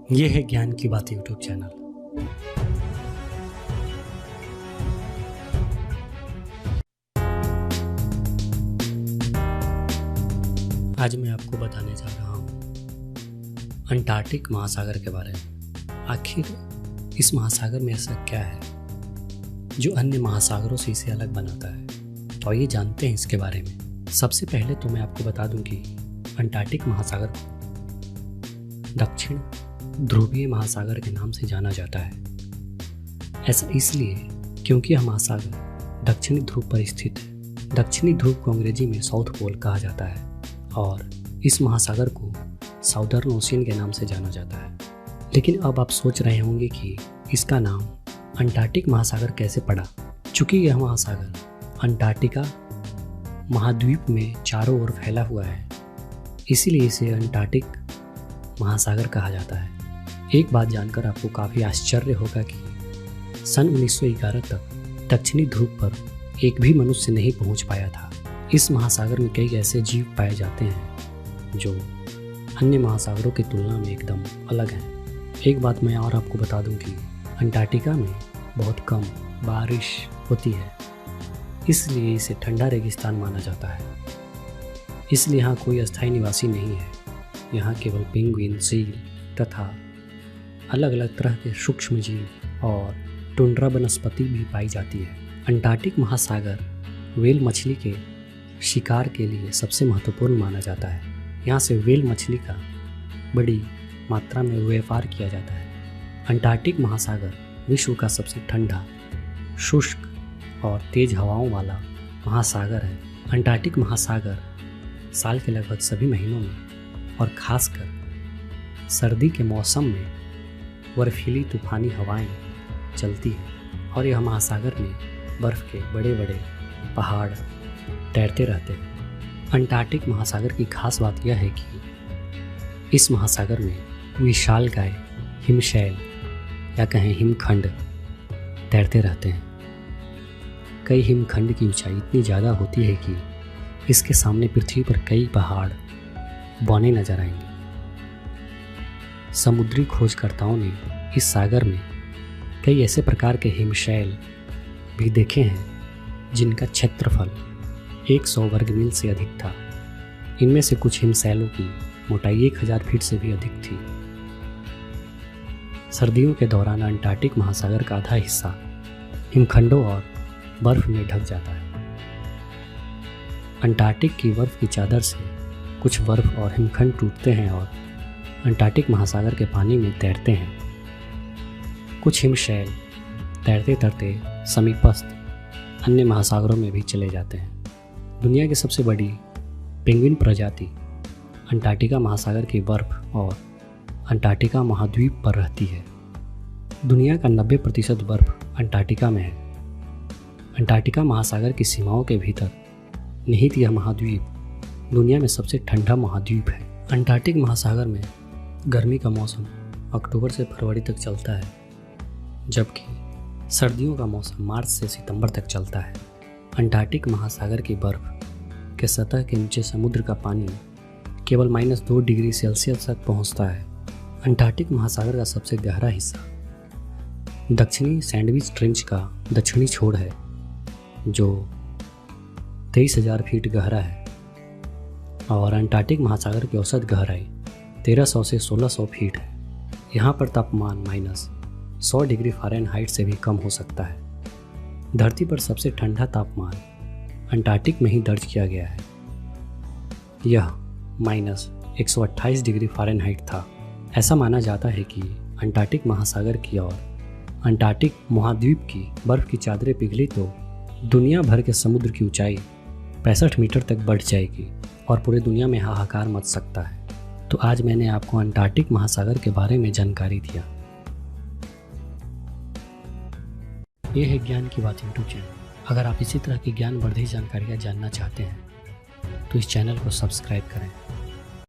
ये है ज्ञान की बात यूट्यूब चैनल। आज मैं आपको बताने जा रहा हूँ अंटार्कटिक महासागर के बारे में। आखिर इस महासागर में ऐसा क्या है जो अन्य महासागरों से इसे अलग बनाता है, तो ये जानते हैं इसके बारे में। सबसे पहले तो मैं आपको बता दूं कि अंटार्कटिक महासागर को दक्षिण ध्रुवीय महासागर के नाम से जाना जाता है। ऐसा इसलिए क्योंकि यह महासागर दक्षिणी ध्रुव पर स्थित है। दक्षिणी ध्रुव को अंग्रेजी में साउथ पोल कहा जाता है और इस महासागर को साउदर्न ओशियन के नाम से जाना जाता है। लेकिन अब आप सोच रहे होंगे कि इसका नाम अंटार्कटिक महासागर कैसे पड़ा। चूँकि यह महासागर अंटार्कटिका महाद्वीप में चारों ओर फैला हुआ है, इसीलिए इसे अंटार्कटिक महासागर कहा जाता है। एक बात जानकर आपको काफ़ी आश्चर्य होगा कि सन 1911 तक दक्षिणी ध्रुव पर एक भी मनुष्य नहीं पहुंच पाया था। इस महासागर में कई ऐसे जीव पाए जाते हैं जो अन्य महासागरों की तुलना में एकदम अलग हैं। एक बात मैं और आपको बता दूं कि अंटार्कटिका में बहुत कम बारिश होती है, इसलिए इसे ठंडा रेगिस्तान माना जाता है। इसलिए यहाँ कोई अस्थायी निवासी नहीं है। यहाँ केवल पेंगुइन, सील तथा अलग अलग तरह के सूक्ष्म जीव और टुंड्रा वनस्पति भी पाई जाती है। अंटार्कटिक महासागर व्हेल मछली के शिकार के लिए सबसे महत्वपूर्ण माना जाता है। यहाँ से व्हेल मछली का बड़ी मात्रा में व्यापार किया जाता है। अंटार्कटिक महासागर विश्व का सबसे ठंडा, शुष्क और तेज हवाओं वाला महासागर है। अंटार्कटिक महासागर साल के लगभग सभी महीनों में और खासकर सर्दी के मौसम में बर्फीली तूफानी हवाएं चलती हैं और यह महासागर में बर्फ़ के बड़े बड़े पहाड़ तैरते रहते हैं। अंटार्कटिक महासागर की खास बात यह है कि इस महासागर में विशालकाय हिमशैल या कहें हिमखंड तैरते रहते हैं। कई हिमखंड की ऊंचाई इतनी ज़्यादा होती है कि इसके सामने पृथ्वी पर कई पहाड़ बौने नजर आएंगे। समुद्री खोजकर्ताओं ने इस सागर में कई ऐसे प्रकार के हिमशैल भी देखे हैं जिनका क्षेत्रफल 100 वर्ग मील से अधिक था। इनमें से कुछ हिमशैलों की मोटाई 1000 फीट से भी अधिक थी। सर्दियों के दौरान अंटार्कटिक महासागर का आधा हिस्सा हिमखंडों और बर्फ में ढक जाता है। अंटार्कटिक की बर्फ की चादर से कुछ बर्फ और हिमखंड टूटते हैं और अंटार्कटिक महासागर के पानी में तैरते हैं। कुछ हिमशैल तैरते तैरते समीपस्थ अन्य महासागरों में भी चले जाते हैं। दुनिया की सबसे बड़ी पेंगुइन प्रजाति अंटार्कटिका महासागर की बर्फ और अंटार्कटिका महाद्वीप पर रहती है। दुनिया का 90% बर्फ अंटार्कटिका में है। अंटार्कटिका महासागर की सीमाओं के भीतर निहित यह महाद्वीप दुनिया में सबसे ठंडा महाद्वीप है। अंटार्कटिक महासागर में गर्मी का मौसम अक्टूबर से फरवरी तक चलता है, जबकि सर्दियों का मौसम मार्च से सितंबर तक चलता है। अंटार्कटिक महासागर की बर्फ के सतह के नीचे समुद्र का पानी केवल -2 डिग्री सेल्सियस तक पहुंचता है। अंटार्कटिक महासागर का सबसे गहरा हिस्सा दक्षिणी सैंडविच ट्रेंच का दक्षिणी छोर है, जो 23,000 फीट गहरा है और अंटार्कटिक महासागर की औसत गहराई 1300 से 1600 फीट है। यहाँ पर तापमान -100 डिग्री फ़ारेनहाइट से भी कम हो सकता है। धरती पर सबसे ठंडा तापमान अंटार्कटिक में ही दर्ज किया गया है। यह -128 डिग्री फ़ारेनहाइट था। ऐसा माना जाता है कि अंटार्कटिक महासागर की और अंटार्कटिक महाद्वीप की बर्फ़ की चादरें पिघली तो दुनिया भर के समुद्र की ऊंचाई 65 मीटर तक बढ़ जाएगी और पूरी दुनिया में हाहाकार मच सकता है। तो आज मैंने आपको अंटार्कटिक महासागर के बारे में जानकारी दिया। यह है ज्ञान की बात यूट्यूब चैनल। अगर आप इसी तरह की ज्ञानवर्धक जानकारियाँ जानना चाहते हैं तो इस चैनल को सब्सक्राइब करें।